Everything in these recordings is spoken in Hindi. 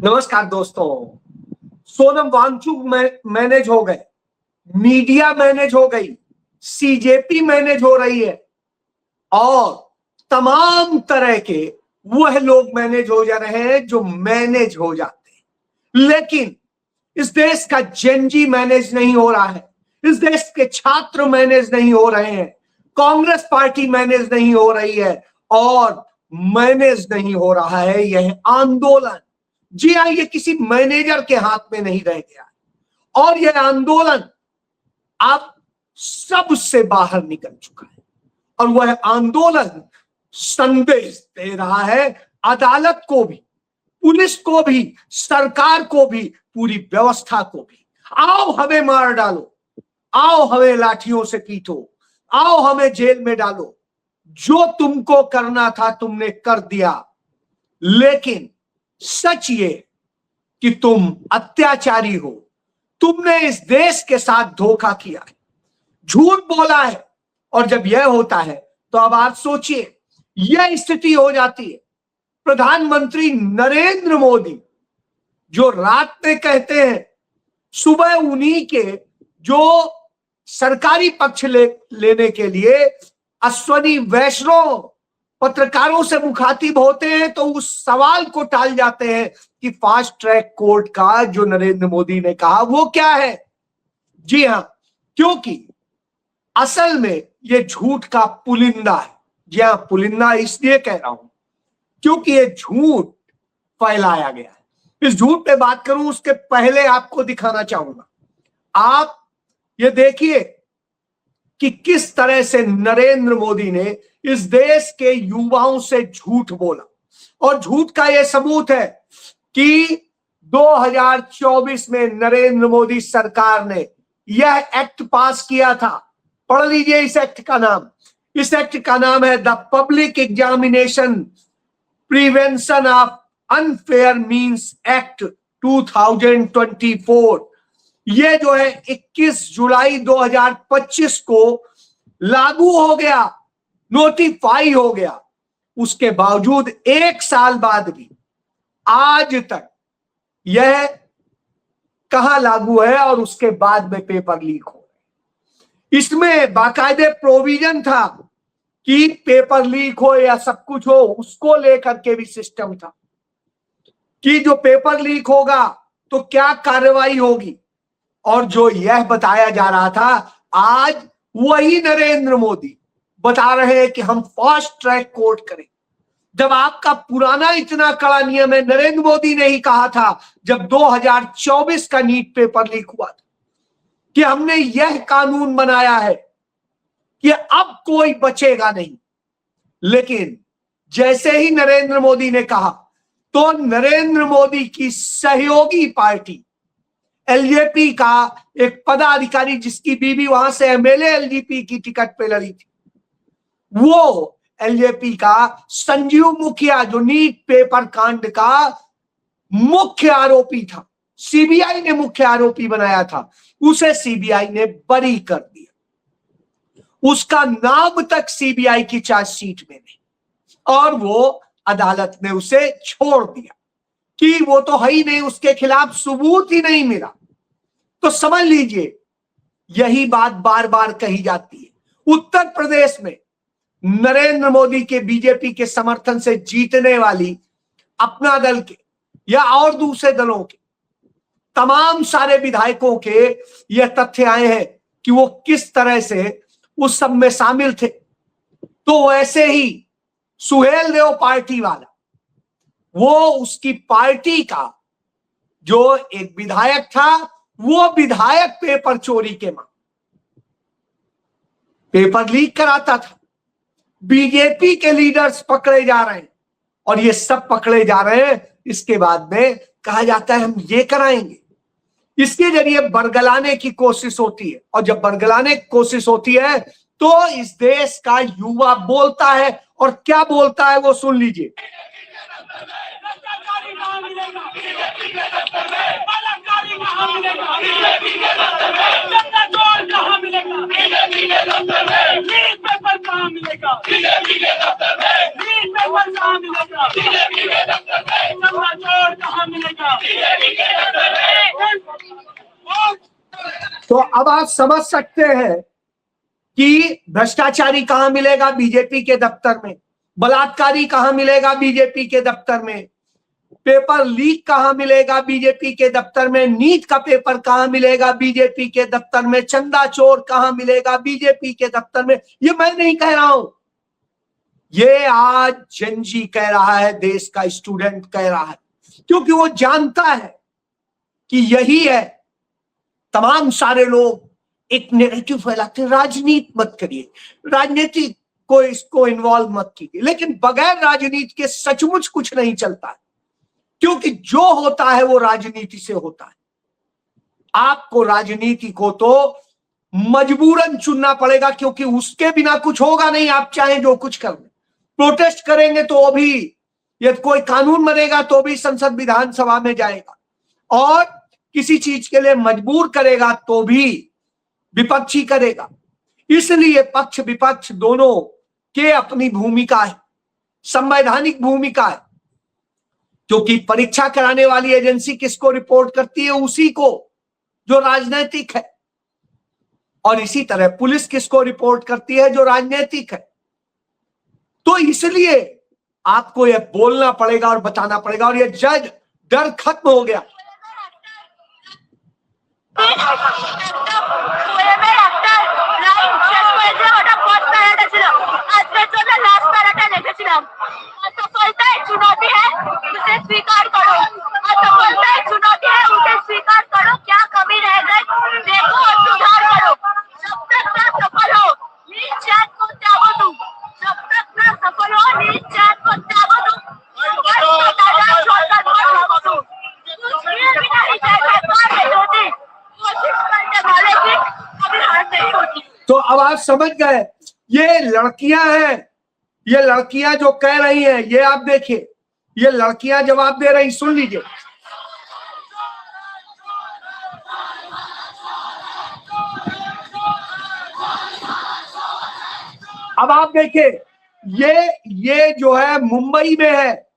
नमस्कार दोस्तों। सोनम वांगचुक मैनेज हो गए, मीडिया मैनेज हो गई, सीजेपी मैनेज हो रही है और तमाम तरह के वह लोग मैनेज हो जा रहे हैं जो मैनेज हो जाते हैं। लेकिन इस देश का जेनजी मैनेज नहीं हो रहा है, इस देश के छात्र मैनेज नहीं हो रहे हैं, कांग्रेस पार्टी मैनेज नहीं हो रही है और मैनेज नहीं हो रहा है यह आंदोलन। जी हाँ, ये किसी मैनेजर के हाथ में नहीं रह गया और यह आंदोलन अब सबसे बाहर निकल चुका है और वह आंदोलन संदेश दे रहा है अदालत को भी, पुलिस को भी, सरकार को भी, पूरी व्यवस्था को भी। आओ हमें मार डालो, आओ हमें लाठियों से पीटो, आओ हमें जेल में डालो, जो तुमको करना था तुमने कर दिया। लेकिन सच ये कि तुम अत्याचारी हो, तुमने इस देश के साथ धोखा किया है, झूठ बोला है। और जब यह होता है तो अब आप सोचिए, यह स्थिति हो जाती है। प्रधानमंत्री नरेंद्र मोदी जो रात में कहते हैं, सुबह उन्हीं के जो सरकारी पक्ष लेने के लिए अश्वनी वैष्णव पत्रकारों से मुखातिब होते हैं तो उस सवाल को टाल जाते हैं कि फास्ट ट्रैक कोर्ट का जो नरेंद्र मोदी ने कहा वो क्या है। जी हां, क्योंकि असल में ये झूठ का पुलिंदा है। जी हां, पुलिंदा इसलिए कह रहा हूं क्योंकि ये झूठ फैलाया गया है। इस झूठ पे बात करूं उसके पहले आपको दिखाना चाहूंगा। आप ये देखिए कि किस तरह से नरेंद्र मोदी ने इस देश के युवाओं से झूठ बोला और झूठ का यह सबूत है कि 2024 में नरेंद्र मोदी सरकार ने यह एक्ट पास किया था। पढ़ लीजिए इस एक्ट का नाम। इस एक्ट का नाम है the public examination prevention of unfair means act 2024। ये जो है 21 जुलाई 2025 को लागू हो गया, नोटिफाई हो गया। उसके बावजूद एक साल बाद भी आज तक यह कहां लागू है और उसके बाद में पेपर लीक हो रहे। इसमें बाकायदे प्रोविजन था कि पेपर लीक हो या सब कुछ हो, उसको लेकर के भी सिस्टम था कि जो पेपर लीक होगा तो क्या कार्रवाई होगी। और जो यह बताया जा रहा था, आज वही नरेंद्र मोदी बता रहे हैं कि हम फास्ट ट्रैक कोर्ट करें। जब आपका पुराना इतना कड़ा नियम है, नरेंद्र मोदी ने ही कहा था जब 2024 का नीट पेपर लीक हुआ था कि हमने यह कानून बनाया है कि अब कोई बचेगा नहीं। लेकिन जैसे ही नरेंद्र मोदी ने कहा तो नरेंद्र मोदी की सहयोगी पार्टी एलजेपी का एक पदाधिकारी जिसकी बीवी वहां से एमएलए एलजेपी की टिकट पे लड़ी थी, वो एलजेपी का संजीव मुखिया जो नीट पेपर कांड का मुख्य आरोपी था, सीबीआई ने मुख्य आरोपी बनाया था, उसे सीबीआई ने बरी कर दिया। उसका नाम तक सीबीआई की चार्जशीट में नहीं और वो अदालत ने उसे छोड़ दिया कि वो तो है ही नहीं, उसके खिलाफ सबूत ही नहीं मिला। तो समझ लीजिए यही बात बार बार कही जाती है। उत्तर प्रदेश में नरेंद्र मोदी के बीजेपी के समर्थन से जीतने वाली अपना दल के या और दूसरे दलों के तमाम सारे विधायकों के यह तथ्य आए हैं कि वो किस तरह से उस सब में शामिल थे। तो वैसे ही सुहेल देव पार्टी वाला, वो उसकी पार्टी का जो एक विधायक था, वो विधायक पेपर चोरी के मामले पेपर लीक कराता था। बीजेपी के लीडर्स पकड़े जा रहे हैं और ये सब पकड़े जा रहे हैं। इसके बाद में कहा जाता है हम ये कराएंगे। इसके जरिए बरगलाने की कोशिश होती है और जब बरगलाने की कोशिश होती है तो इस देश का युवा बोलता है और क्या बोलता है वो सुन लीजिए। कहाँ मिलेगा? बलात्कारी कहाँ मिलेगा? चोर कहाँ मिलेगा? नीट पेपर कहाँ मिलेगा? नीट पेपर कहाँ मिलेगा? चोर कहाँ मिलेगा? तो अब आप समझ सकते हैं कि भ्रष्टाचारी कहां मिलेगा? बीजेपी के दफ्तर में। बलात्कारी कहां मिलेगा? बीजेपी के दफ्तर में। पेपर लीक कहां मिलेगा? बीजेपी के दफ्तर में। नीट का पेपर कहां मिलेगा? बीजेपी के दफ्तर में। चंदा चोर कहां मिलेगा? बीजेपी के दफ्तर में। ये मैं नहीं कह रहा हूं, ये आज जनजी कह रहा है, देश का स्टूडेंट कह रहा है, क्योंकि वो जानता है कि यही है। तमाम सारे लोग एक नेगेटिव फैलाते हैं, राजनीति मत करिए, राजनीति को इसको इन्वॉल्व मत कीजिए, लेकिन बगैर राजनीति के सचमुच कुछ नहीं चलता है, क्योंकि जो होता है वो राजनीति से होता है। आपको राजनीति को तो मजबूरन चुनना पड़ेगा, क्योंकि उसके बिना कुछ होगा नहीं। आप चाहे जो कुछ कर लें, प्रोटेस्ट करेंगे तो भी, यदि कोई कानून बनेगा तो भी संसद विधानसभा में जाएगा, और किसी चीज के लिए मजबूर करेगा तो भी विपक्षी करेगा। इसलिए पक्ष विपक्ष दोनों के अपनी भूमिका है, संवैधानिक भूमिका है, क्योंकि परीक्षा कराने वाली एजेंसी किसको रिपोर्ट करती है? उसी को जो राजनीतिक है। और इसी तरह पुलिस किसको रिपोर्ट करती है? जो राजनीतिक है। तो इसलिए आपको यह बोलना पड़ेगा और बताना पड़ेगा, और यह जज डर खत्म हो गया। चुनौती है उसे स्वीकार करो, असफलता है चुनौती है उसे स्वीकार करो। क्या कमी रह गई देखो और सुधार करो। जब तक ना सफल हो नीच चैन को त्यागो तुम, जब तक ना सफल हो नीच चैन को त्यागो तुम, छोड़कर मत भागो तुम। कुछ किए बिना ही जय जयकार नहीं होती, कोशिश करने वाले की कभी हार नहीं होती। तो अब आप समझ गए, ये लड़कियां हैं, ये लड़कियां जो कह रही हैं, ये आप देखिए, ये लड़कियां जवाब दे रही, सुन लीजिए। अब आप देखिए, ये जो है मुंबई में है,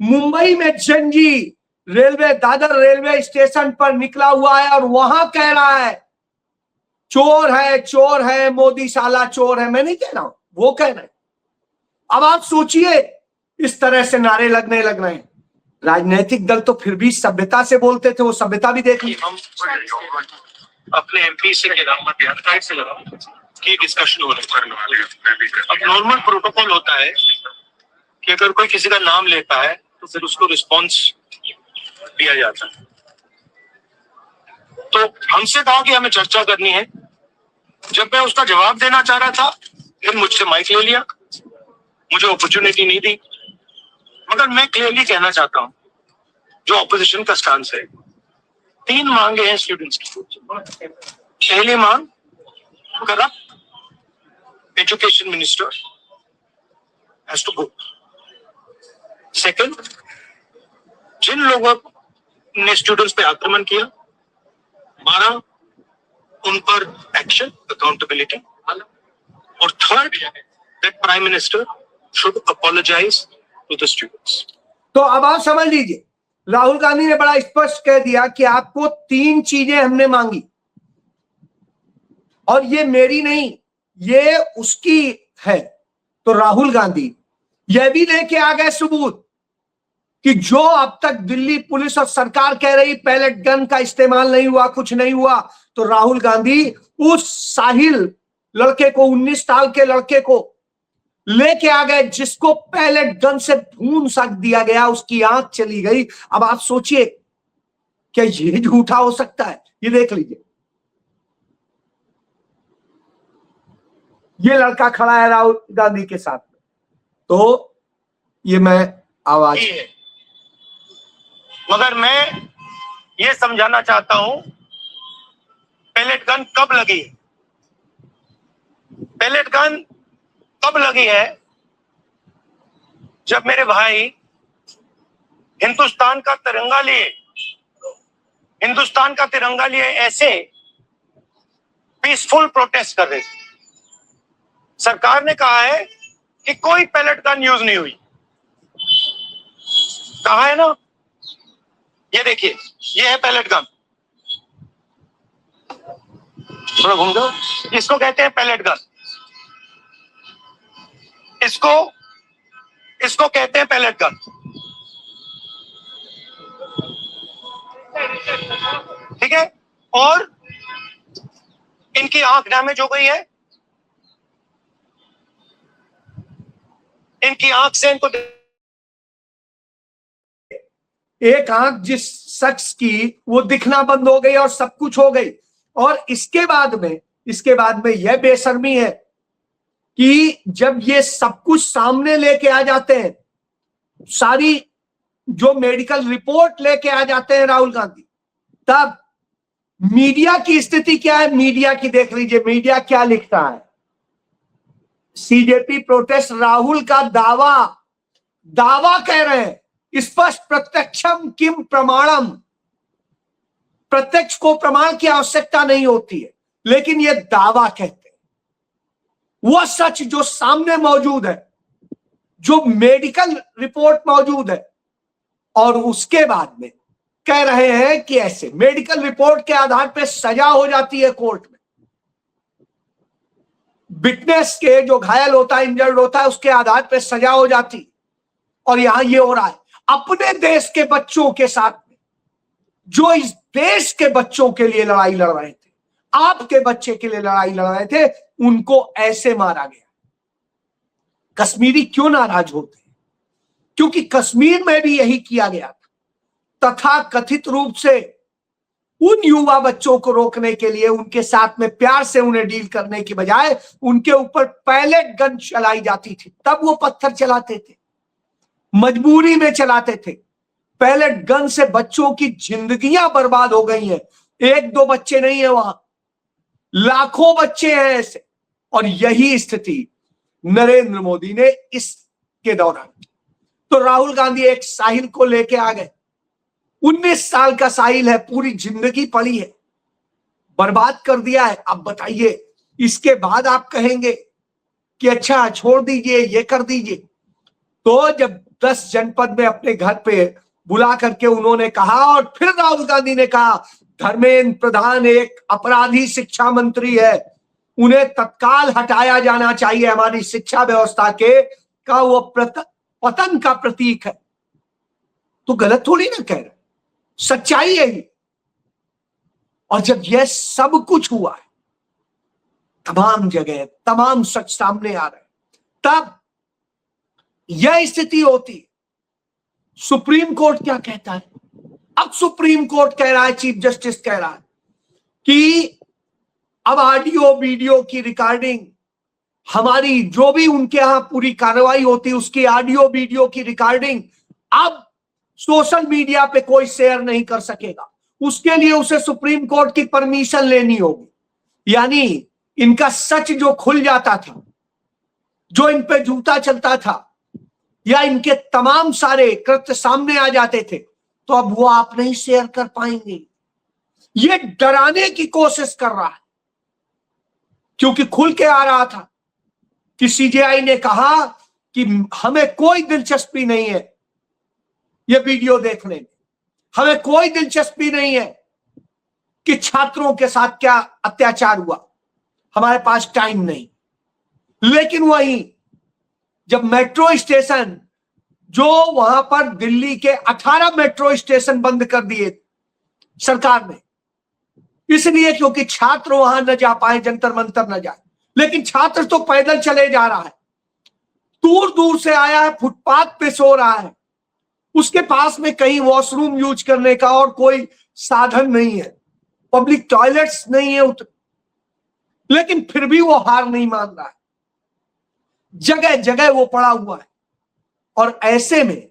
मुंबई में Gen Z railway, Dadar railway station पर निकला हुआ है, और वहां कह रहा है चोर है, मोदी साला चोर है। मैं नहीं कह रहा हूं, वो कह रहे हैं। अब आप सोचिए, इस तरह से नारे लगने लग रहे हैं। राजनीतिक दल तो फिर भी सभ्यता से बोलते थे, वो सभ्यता भी देख ली। हम अपने एमपी से से लगा की डिस्कशन हो करने वाले हैं। अब नॉर्मल प्रोटोकॉल होता है कि अगर कोई किसी का नाम लेता है तो फिर उसको रिस्पॉन्स दिया जाता है। तो हमसे कहा कि हमें चर्चा करनी है। जब मैं उसका जवाब देना चाह रहा था, फिर मुझसे माइक ले लिया, मुझे अपॉर्चुनिटी नहीं दी। मगर मैं क्लियरली कहना चाहता हूं जो ऑपोजिशन का स्टांस है। 3 मांगे हैं स्टूडेंट्स की। पहली मांग, corrupt education minister has to go. Second, जिन लोगों ने स्टूडेंट्स पे आक्रमण किया, 12 उन पर एक्शन, अकाउंटेबिलिटी। और third, that prime minister should apologise to the students. तो अब आप समझ लीजिए, राहुल गांधी ने बड़ा स्पष्ट कह दिया कि आपको 3 चीजें हमने मांगी, और ये मेरी नहीं, ये उसकी है। तो राहुल गांधी यह भी लेके आ गए सबूत कि जो अब तक दिल्ली पुलिस और सरकार कह रही पैलेट गन का इस्तेमाल नहीं हुआ, कुछ नहीं हुआ, तो राहुल गांधी उस साहिल लड़के को, 19 साल के लड़के को लेके आ गए, जिसको पैलेट गन से भून सक दिया गया, उसकी आंख चली गई। अब आप सोचिए, क्या ये झूठा हो सकता है? ये देख लीजिए, ये लड़का खड़ा है राहुल गांधी के साथ में। तो ये मैं आवाज, मगर मैं ये समझाना चाहता हूं, पैलेट गन कब लगी? पैलेट गन तब लगी है जब मेरे भाई हिंदुस्तान का तिरंगा लिए ऐसे पीसफुल प्रोटेस्ट कर रहे थे। सरकार ने कहा है कि कोई पैलेट गन यूज नहीं हुई, कहा है ना। ये देखिए, ये है पैलेट गन, थोड़ा घूम दो। इसको कहते हैं पैलेट गन, इसको कहते हैं पैलेट गन। ठीक है, और इनकी आंख डैमेज हो गई है, इनकी आंख से इनको एक आंख जिस शख्स की वो दिखना बंद हो गई और सब कुछ हो गई। और इसके बाद में यह बेशर्मी है कि जब ये सब कुछ सामने लेके आ जाते हैं, सारी जो मेडिकल रिपोर्ट लेके आ जाते हैं राहुल गांधी, तब मीडिया की स्थिति क्या है, मीडिया की देख लीजिए, मीडिया क्या लिखता है। सीजेपी प्रोटेस्ट राहुल का दावा कह रहे हैं, स्पष्ट प्रत्यक्षम किम प्रमाणम, प्रत्यक्ष को प्रमाण की आवश्यकता नहीं होती है, लेकिन यह दावा कहते हैं। वह सच जो सामने मौजूद है, जो मेडिकल रिपोर्ट मौजूद है, और उसके बाद में कह रहे हैं कि ऐसे मेडिकल रिपोर्ट के आधार पर सजा हो जाती है कोर्ट में। विटनेस के जो घायल होता है, इंजर्ड होता है, उसके आधार पर सजा हो जाती। और यहां ये हो रहा है अपने देश के बच्चों के साथ में, जो इस देश के बच्चों के लिए लड़ाई लड़ रहे थे, आपके बच्चे के लिए लड़ाई लड़ रहे थे, उनको ऐसे मारा गया। कश्मीरी क्यों नाराज होते हैं? क्योंकि कश्मीर में भी यही किया गया था। तथा कथित रूप से उन युवा बच्चों को रोकने के लिए, उनके साथ में प्यार से उन्हें डील करने की बजाय उनके ऊपर पैलेट गन चलाई जाती थी। तब वो पत्थर चलाते थे, मजबूरी में चलाते थे। पैलेट गन से बच्चों की जिंदगियां बर्बाद हो गई हैं। एक दो बच्चे नहीं है, वहां लाखों बच्चे हैं ऐसे। और यही स्थिति नरेंद्र मोदी ने इसके दौरान की। तो राहुल गांधी एक साहिल को लेके आ गए। 19 साल का साहिल है, पूरी जिंदगी पड़ी है, बर्बाद कर दिया है। अब बताइए, इसके बाद आप कहेंगे कि अच्छा छोड़ दीजिए, ये कर दीजिए। तो जब 10 जनपद में अपने घर पे बुला करके उन्होंने कहा, और फिर राहुल गांधी ने कहा धर्मेंद्र प्रधान एक अपराधी शिक्षा मंत्री है, उन्हें तत्काल हटाया जाना चाहिए, हमारी शिक्षा व्यवस्था के का वो पतन का प्रतीक है। तो गलत थोड़ी ना कह रहे, सच्चाई है ये। और जब यह सब कुछ हुआ है, तमाम जगह तमाम सच सामने आ रहे, तब यह स्थिति होती है। सुप्रीम कोर्ट क्या कहता है? अब सुप्रीम कोर्ट कह रहा है, चीफ जस्टिस कह रहा है कि अब ऑडियो वीडियो की रिकॉर्डिंग, हमारी जो भी उनके यहां पूरी कार्रवाई होती है उसकी ऑडियो वीडियो की रिकॉर्डिंग अब सोशल मीडिया पे कोई शेयर नहीं कर सकेगा। उसके लिए उसे सुप्रीम कोर्ट की परमिशन लेनी होगी। यानी इनका सच जो खुल जाता था, जो इन पे जूता चलता था, या इनके तमाम सारे कृत्य सामने आ जाते थे, तो अब वो आप नहीं शेयर कर पाएंगे। ये डराने की कोशिश कर रहा है, क्योंकि खुल के आ रहा था कि सीजेआई ने कहा कि हमें कोई दिलचस्पी नहीं है ये वीडियो देखने में, हमें कोई दिलचस्पी नहीं है कि छात्रों के साथ क्या अत्याचार हुआ, हमारे पास टाइम नहीं। लेकिन वहीं जब मेट्रो स्टेशन, जो वहां पर दिल्ली के 18 मेट्रो स्टेशन बंद कर दिए सरकार ने, इसलिए क्योंकि छात्र वहां न जा पाए, जंतर मंतर न जाए। लेकिन छात्र तो पैदल चले जा रहा है, दूर दूर से आया है, फुटपाथ पे सो रहा है, उसके पास में कहीं वॉशरूम यूज करने का और कोई साधन नहीं है, पब्लिक टॉयलेट्स नहीं है लेकिन फिर भी वो हार नहीं मान रहा है, जगह जगह वो पड़ा हुआ है। और ऐसे में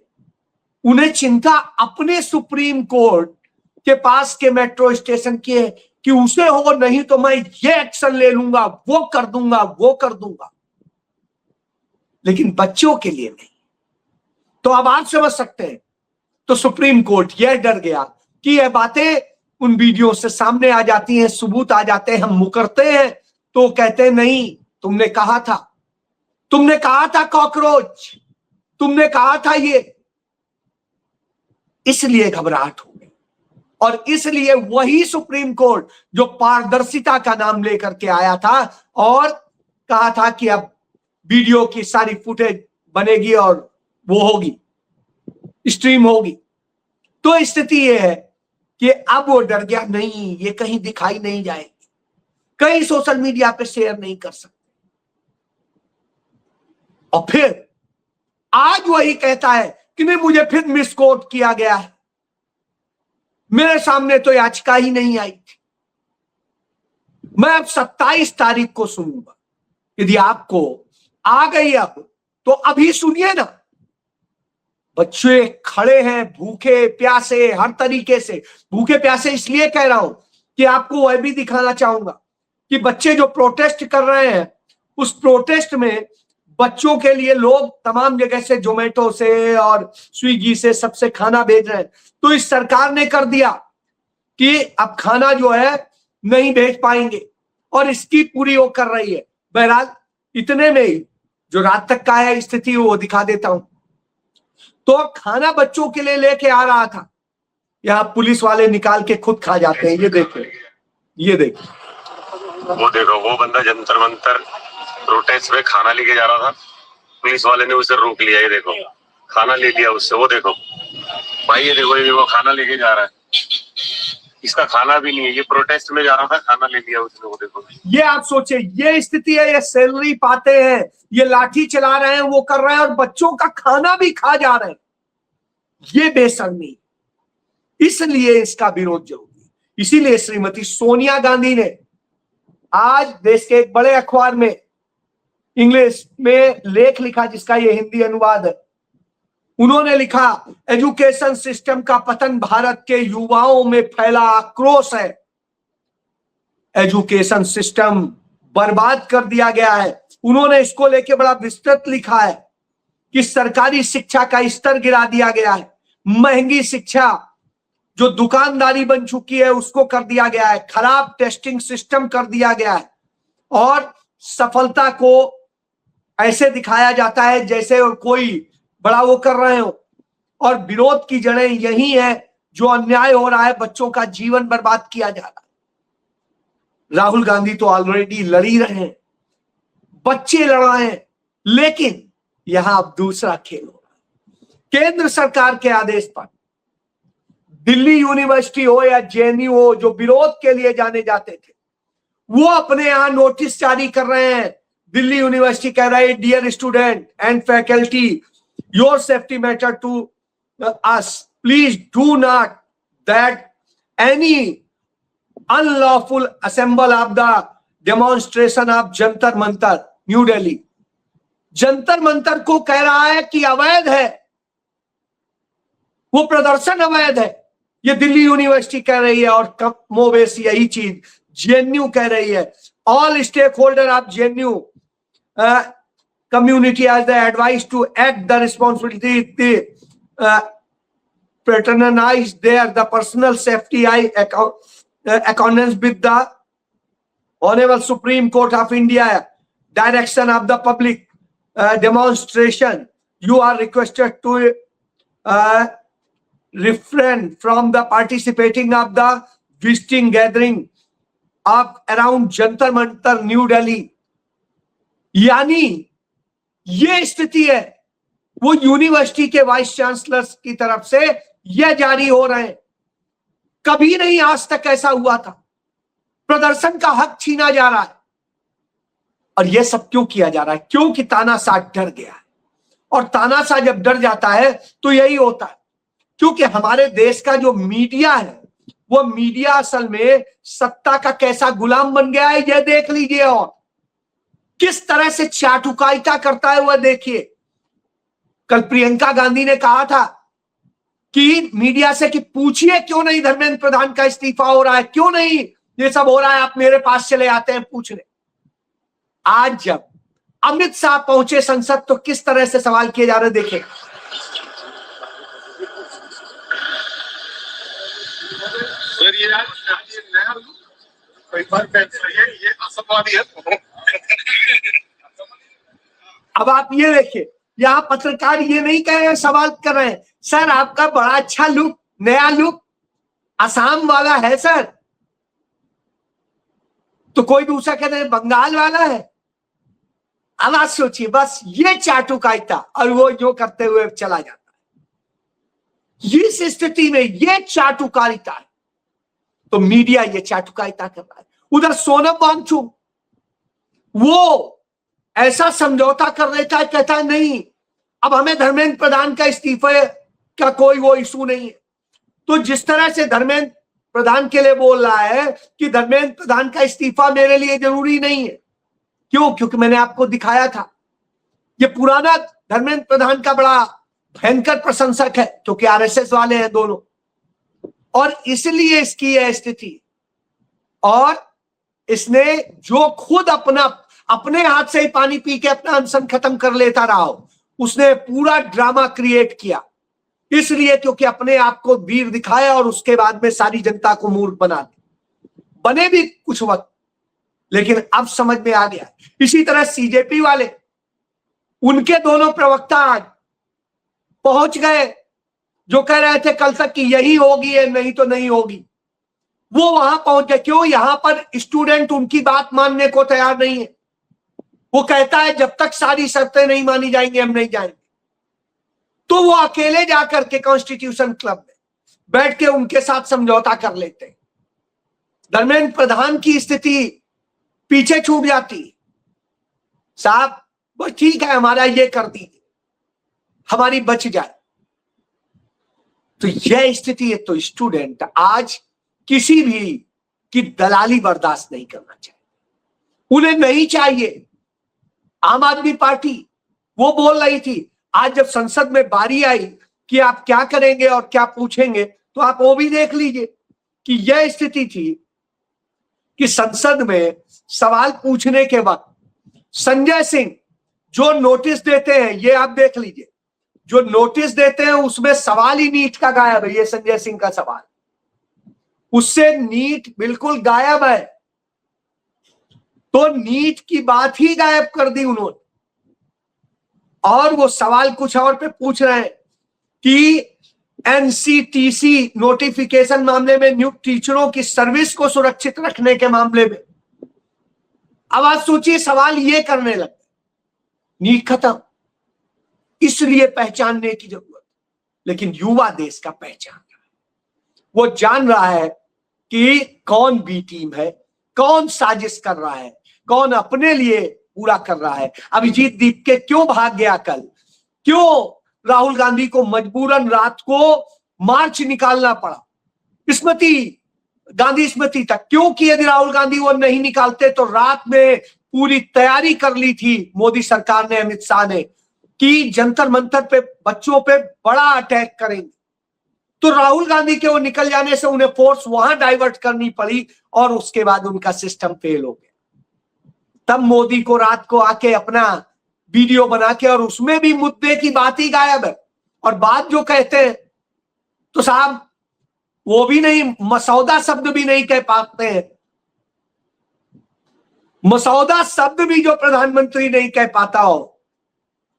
उन्हें चिंता अपने सुप्रीम कोर्ट के पास के मेट्रो स्टेशन की है कि उसे हो, नहीं तो मैं ये एक्शन ले लूंगा, वो कर दूंगा, वो कर दूंगा, लेकिन बच्चों के लिए नहीं। तो अब आप समझ सकते हैं। तो सुप्रीम कोर्ट यह डर गया कि यह बातें उन वीडियो से सामने आ जाती हैं, सबूत आ जाते हैं, हम मुकरते हैं, तो कहते हैं नहीं तुमने कहा था कॉकरोच, तुमने कहा था ये। इसलिए घबराहट हो गई और इसलिए वही सुप्रीम कोर्ट जो पारदर्शिता का नाम लेकर के आया था और कहा था कि अब वीडियो की सारी फुटेज बनेगी और वो होगी, स्ट्रीम होगी, तो स्थिति ये है कि अब वो डर गया, नहीं ये कहीं दिखाई नहीं जाएगी, कहीं सोशल मीडिया पे शेयर नहीं कर सकते। और फिर आज वही कहता है कि नहीं मुझे फिर मिसकोट किया गया है, मेरे सामने तो याचिका ही नहीं आई थी, मैं अब 27 तारीख को सुनूंगा। यदि आपको आ गई अब तो अभी सुनिए ना। बच्चे खड़े हैं भूखे प्यासे, हर तरीके से भूखे प्यासे, इसलिए कह रहा हूं कि आपको वह भी दिखाना चाहूंगा कि बच्चे जो प्रोटेस्ट कर रहे हैं, उस प्रोटेस्ट में बच्चों के लिए लोग तमाम जगह से, जोमेटो से और स्विगी से, सबसे खाना भेज रहे हैं। तो इस सरकार ने कर दिया कि अब खाना जो है नहीं भेज पाएंगे और इसकी पूरी वो कर रही है। बहरहाल इतने में ही जो रात तक का है स्थिति वो दिखा देता हूं। तो खाना बच्चों के लिए लेके आ रहा था, यहां पुलिस वाले निकाल के खुद खा जाते हैं। ये देखो, ये देखो, वो देखो, वो बंदा जंतर मंतर प्रोटेस्ट में खाना लेके जा रहा था, पुलिस वाले ने उसे रोक लिया। ये देखो खाना ले लिया उससे, वो देखो भाई, ये देखो खाना लेके जा रहा है, इसका खाना भी नहीं है, ये प्रोटेस्ट में जा रहा था, खाना ले लिया उसने, वो देखो। ये आप सोचे, ये स्थिति है, ये सैलरी पाते हैं, ये लाठी चला रहे हैं, वो कर रहे हैं और बच्चों का खाना भी खा जा रहे हैं, ये बेशर्मी। इसलिए इसका विरोध जरूरी। इसीलिए श्रीमती सोनिया गांधी ने आज देश के एक बड़े अखबार में इंग्लिश में लेख लिखा, जिसका ये हिंदी अनुवाद है। उन्होंने लिखा, एजुकेशन सिस्टम का पतन भारत के युवाओं में फैला आक्रोश है। एजुकेशन सिस्टम बर्बाद कर दिया गया है। उन्होंने इसको लेके बड़ा विस्तृत लिखा है कि सरकारी शिक्षा का स्तर गिरा दिया गया है, महंगी शिक्षा जो दुकानदारी बन चुकी है उसको कर दिया गया है, खराब टेस्टिंग सिस्टम कर दिया गया है और सफलता को ऐसे दिखाया जाता है जैसे कोई बड़ा वो कर रहे हो। और विरोध की जड़ें यही है, जो अन्याय हो रहा है, बच्चों का जीवन बर्बाद किया जा रहा है। राहुल गांधी तो ऑलरेडी लड़ ही रहे हैं, बच्चे लड़ रहे हैं, लेकिन यहां अब दूसरा खेल हो रहा है। केंद्र सरकार के आदेश पर दिल्ली यूनिवर्सिटी हो या जेएनयू हो, जो विरोध के लिए जाने जाते थे, वो अपने यहां नोटिस जारी कर रहे हैं। दिल्ली यूनिवर्सिटी कह रहा है, dear student and faculty, your safety matter to us, please do not that any unlawful assemble of the demonstration of Jantar Mantar, New Delhi। Jantar Mantar को कह रहा है कि अवैध है, वो प्रदर्शन अवैध है, ये दिल्ली यूनिवर्सिटी कह रही है। और कमोबेश यही चीज जेएनयू कह रही है। All stakeholder of JNU community has the advice to act the responsibility they patronize their the personal safety accordance with the Honorable Supreme Court of India direction of the public demonstration. You are requested to refrain from the participating of the visiting gathering of around Jantar Mantar, New Delhi। यानी ये स्थिति है, वो यूनिवर्सिटी के वाइस चांसलर की तरफ से यह जारी हो रहे हैं। कभी नहीं आज तक ऐसा हुआ था, प्रदर्शन का हक छीना जा रहा है। और यह सब क्यों किया जा रहा है? क्योंकि तानाशाह डर गया है। और तानाशाह जब डर जाता है तो यही होता है, क्योंकि हमारे देश का जो मीडिया है, वो मीडिया असल में सत्ता का कैसा गुलाम बन गया है, यह देख लीजिए। और किस तरह से चाटुकारिता करता है वह देखिए। कल प्रियंका गांधी ने कहा था कि मीडिया से कि पूछिए क्यों नहीं धर्मेंद्र प्रधान का इस्तीफा हो रहा है, क्यों नहीं ये सब हो रहा है, आप मेरे पास चले आते हैं पूछने। आज जब अमित शाह पहुंचे संसद तो किस तरह से सवाल किए जा रहे देखे। सर ये नया कई बार कहते हैं ये असमवादी है। अब आप ये देखिए, यहाँ पत्रकार ये नहीं कह रहे, सवाल कर रहे हैं, सर आपका बड़ा अच्छा लुक, नया लुक असम वाला है सर, तो कोई दूसरा कहते हैं बंगाल वाला है। अब आप सोचिए, बस ये चाटुकारिता, और वो जो करते हुए चला जाता है। इस स्थिति में ये चाटुकारिता है, तो मीडिया ये चाटुकारिता कर रहा है। उधर सोनम वांगचुक वो ऐसा समझौता कर लेता है, कहता है नहीं अब हमें धर्मेंद्र प्रधान का इस्तीफे का कोई वो इशू नहीं है। तो जिस तरह से धर्मेंद्र प्रधान के लिए बोल रहा है कि धर्मेंद्र प्रधान का इस्तीफा मेरे लिए जरूरी नहीं है, क्यों? क्योंकि मैंने आपको दिखाया था ये पुराना धर्मेंद्र प्रधान का बड़ा भयंकर प्रशंसक है, क्योंकि आरएसएस वाले हैं दोनों, और इसलिए इसकी यह स्थिति। और इसने जो खुद अपने हाथ से ही पानी पी के अपना अनशन खत्म कर लेता रहा हो, उसने पूरा ड्रामा क्रिएट किया, इसलिए क्योंकि अपने आप को वीर दिखाया और उसके बाद में सारी जनता को मूर्ख बना दिया। बने भी कुछ वक्त, लेकिन अब समझ में आ गया। इसी तरह सीजेपी वाले, उनके दोनों प्रवक्ता आज पहुंच गए, जो कह रहे थे कल तक कि यही होगी या नहीं तो नहीं होगी, वो वहां पहुंच गए। क्यों? यहां पर स्टूडेंट उनकी बात मानने को तैयार नहीं है। वो कहता है जब तक सारी शर्तें नहीं मानी जाएंगी हम नहीं जाएंगे। तो वो अकेले जाकर के कॉन्स्टिट्यूशन क्लब में बैठ के उनके साथ समझौता कर लेते हैं। धर्मेंद्र प्रधान की स्थिति पीछे छूट जाती, साहब बस ठीक है हमारा ये कर दीजिए, हमारी बच जाए। तो यह स्थिति है। तो स्टूडेंट आज किसी भी की दलाली बर्दाश्त नहीं करना चाहिए, उन्हें नहीं चाहिए। आम आदमी पार्टी वो बोल रही थी, आज जब संसद में बारी आई कि आप क्या करेंगे और क्या पूछेंगे, तो आप वो भी देख लीजिए कि यह स्थिति थी कि संसद में सवाल पूछने के वक्त संजय सिंह जो नोटिस देते हैं, ये आप देख लीजिए, जो नोटिस देते हैं उसमें सवाल ही नीट का गायब है। ये संजय सिंह का सवाल, उससे नीट बिल्कुल गायब है। तो नीट की बात ही गायब कर दी उन्होंने, और वो सवाल कुछ और पे पूछ रहे हैं कि एनसीटीसी नोटिफिकेशन मामले में नियुक्त टीचरों की सर्विस को सुरक्षित रखने के मामले में। अब आप सोचिए, सवाल ये करने लगे, नीट खत्म, इसलिए पहचानने की जरूरत। लेकिन युवा देश का पहचान रहा है, वो जान रहा है कि कौन बी टीम है, कौन साजिश कर रहा है, कौन अपने लिए पूरा कर रहा है। अभिजीत दीप के क्यों भाग गया कल, क्यों राहुल गांधी को मजबूरन रात को मार्च निकालना पड़ा, स्मृति गांधी स्मृति तक क्यों कि यदि राहुल गांधी वो नहीं निकालते तो रात में पूरी तैयारी कर ली थी मोदी सरकार ने, अमित शाह ने, कि जंतर मंतर पे बच्चों पे बड़ा अटैक करेंगे। तो राहुल गांधी के वो निकल जाने से उन्हें फोर्स वहां डाइवर्ट करनी पड़ी, और उसके बाद उनका सिस्टम फेल हो गया। तब मोदी को रात को आके अपना वीडियो बना के, और उसमें भी मुद्दे की बात ही गायब है, और बात जो कहते हैं तो साहब वो भी नहीं, मसौदा शब्द भी नहीं कह पाते हैं। मसौदा शब्द भी जो प्रधानमंत्री नहीं कह पाता हो,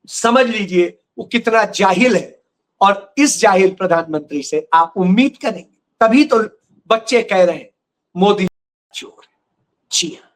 समझ लीजिए वो कितना जाहिल है। और इस जाहिल प्रधानमंत्री से आप उम्मीद करेंगे, तभी तो बच्चे कह रहे हैं मोदी चोर। जी हाँ,